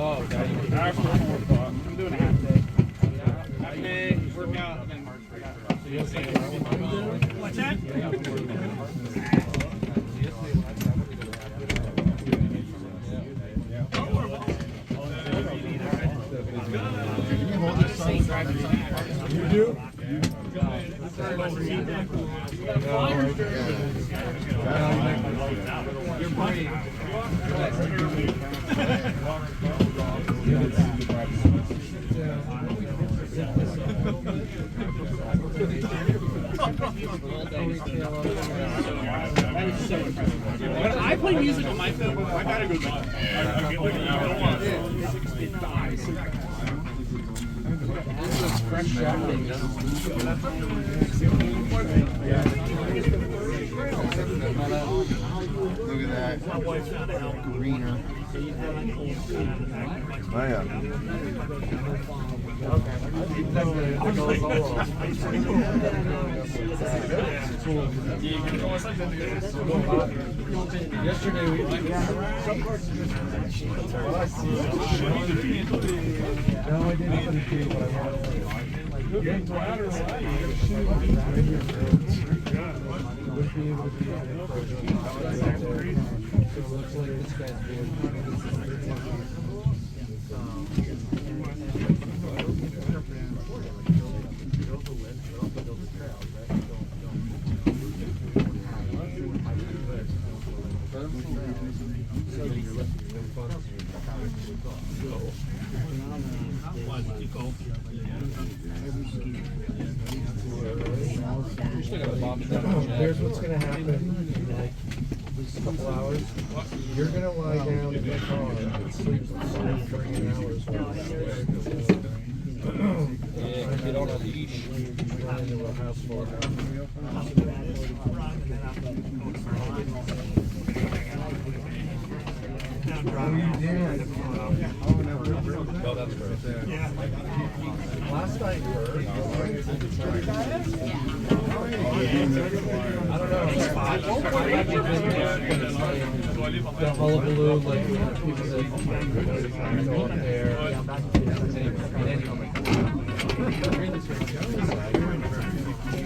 Oh, yeah. I'm doing a half day. Half day, workout, and then March break. What's that? You do? You're brave. When I play music on my phone, I gotta go down. It dies. Fresh shopping. Look at that. Greener. Oh yeah. Yesterday we no, I didn't do what I wanted. Would be able to be so it looks like this guy's doing Here's what's going to happen in a couple hours. You're going to lie down in the car and sleep for 3 hours. Yeah, get on a leash. Run into a house for Oh, you did? Oh, that's great. Yeah. Last I heard, I don't know. The hullabaloo, like people that go up there.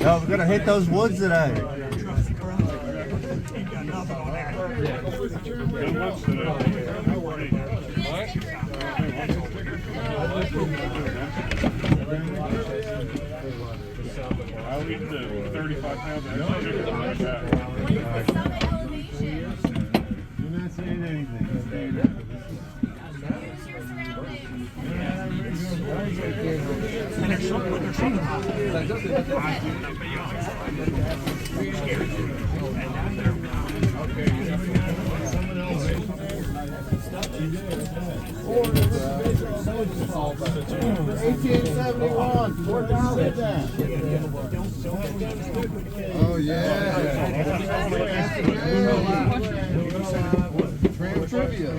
No, we're gonna hit those woods today. I'll eat the 35 pounds. You're not saying anything. Someone else. 1871, 4,000 then. Oh yeah. Tram trivia.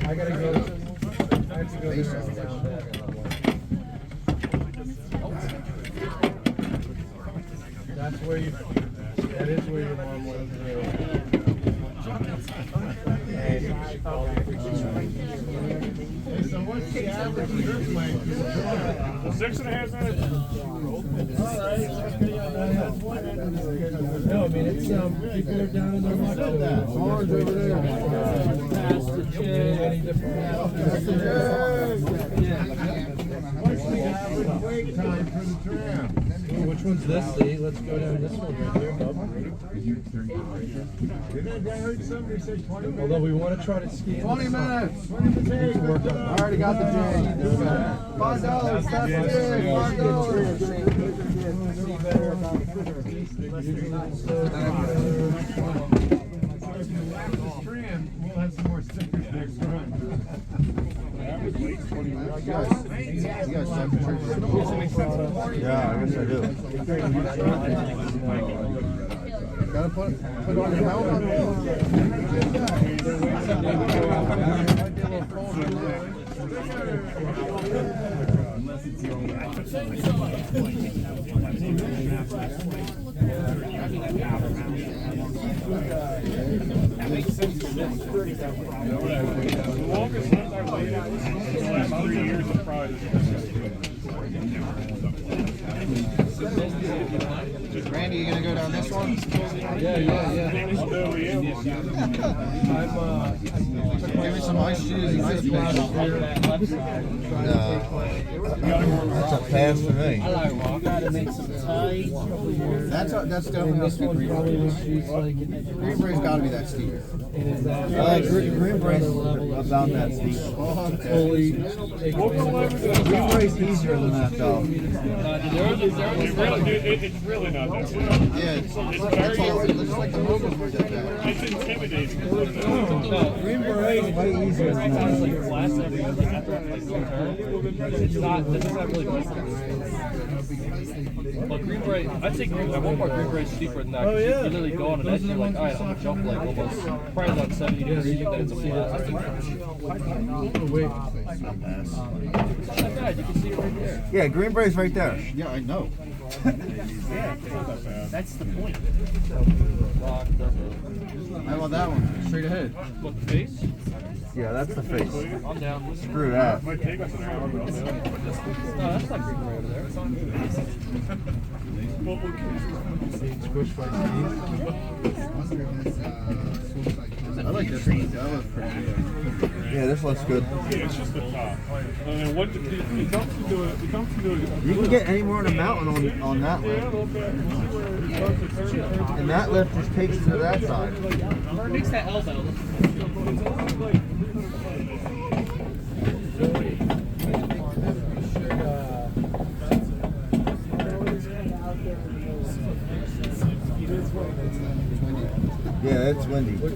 I gotta go. I have to go there. That's where you. That is where your mom went through. So what's the average trip length? 6.5 minutes. No, I mean it's people are down in their luck. Orange over there. Past the J, any different. What's the average wait time for the tram? Which one's this? See, let's go down this one right here. I heard somebody say 20 minutes. Although we want to try to ski. 20 minutes. 20 minutes. I already got the J. $5. That's it. $5. See better about Tram, we'll have some more stickers next time. You guys suck at trivia. Yeah, I guess I do. Gotta put on your helmet. Unless it's That makes sense for this. The longest ones I've laid out in the last 3 years is probably Randy, you gonna go down this one? Yeah. Give me some ice shoes and ice packs. That's a pass for me. That's definitely This one probably was used like Green Bray's gotta be that steep. Green Bray's about that steep. fully Green Bray's easier than that though. It's really not that bad. Yeah, it's all, it looks like the movers were did that. It's intimidating. Green Beret is way easier than that. It's not. This is not really close. But Green Beret, I'd say at one part Green Beret is steeper than that. Oh, yeah. You literally go on an edge and you're like, all right, I'm gonna jump like almost probably about 70 degrees. You think that it's a blast. It's not that bad. You can see it right there. Yeah, Green Beret's right there. Yeah, I know. That's the point. Rock, How about that one? Straight ahead. what, the face? Yeah, that's the face. I'm down. Screw that. Might take us an hour, but No, that's not Green Beret over there. I like this one. That looks pretty good. Yeah, this looks good. yeah, it's just the top. And then what it comes to do it comes to do it. You can get anywhere in the mountain on that Yeah, a lift. little bit. You see where it starts to turn. And that lift just takes you to that side. It makes that elbow. Yeah, it's windy. Look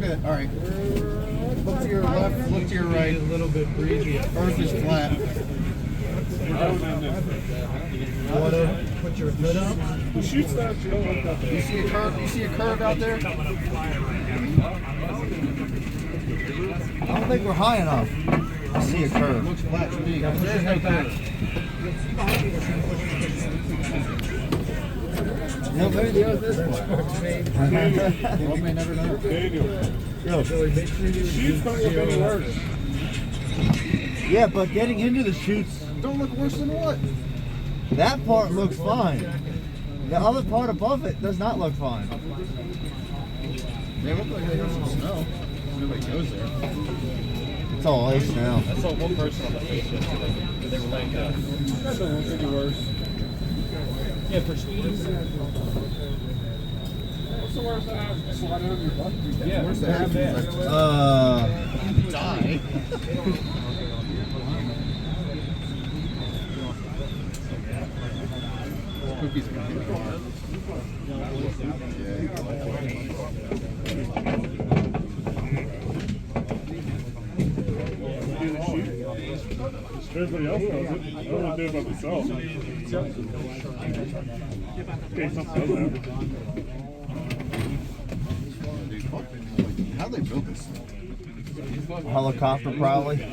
at it. All right. Look to your left. Look to your right. a little bit breezy. Earth is flat. You want to put your hood up? The chutes that you don't look up there. You see a curve? You see a curve out there? I don't think we're high enough. I see a curve. Looks flat to me. There's no curve. No, maybe the other this way. One may never know. Daniel, Yo, the chutes don't look any worse. yeah, but getting into the chutes, Don't look worse than what? that part looks fine. The other part above it does not look fine. They look like they have some snow. Nobody goes there. It's all ice now. I saw one person on the face yesterday because they were laying down. That doesn't look any worse. Yeah, for speed. What's the worst that happens? Slide it over your butt? Yeah, Where's the happy? Die. Cookies gonna get hard. Do the chute. Everybody else does it. I don't want to do it by myself. Okay, something else happens. How they built this? Helicopter probably.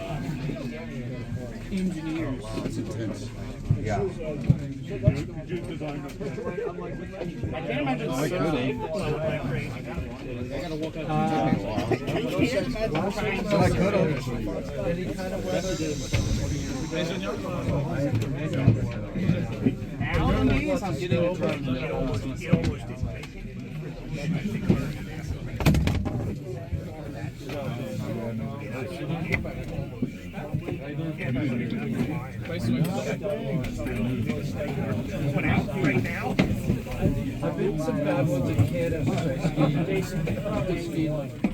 Engineers. Wow, that's intense. Yeah. Did you design it? I can't imagine I could have. I gotta walk out. But I could have. Any kind of weather? Nowadays, I'm getting over it. I've been some bad ones in Canada. I ski like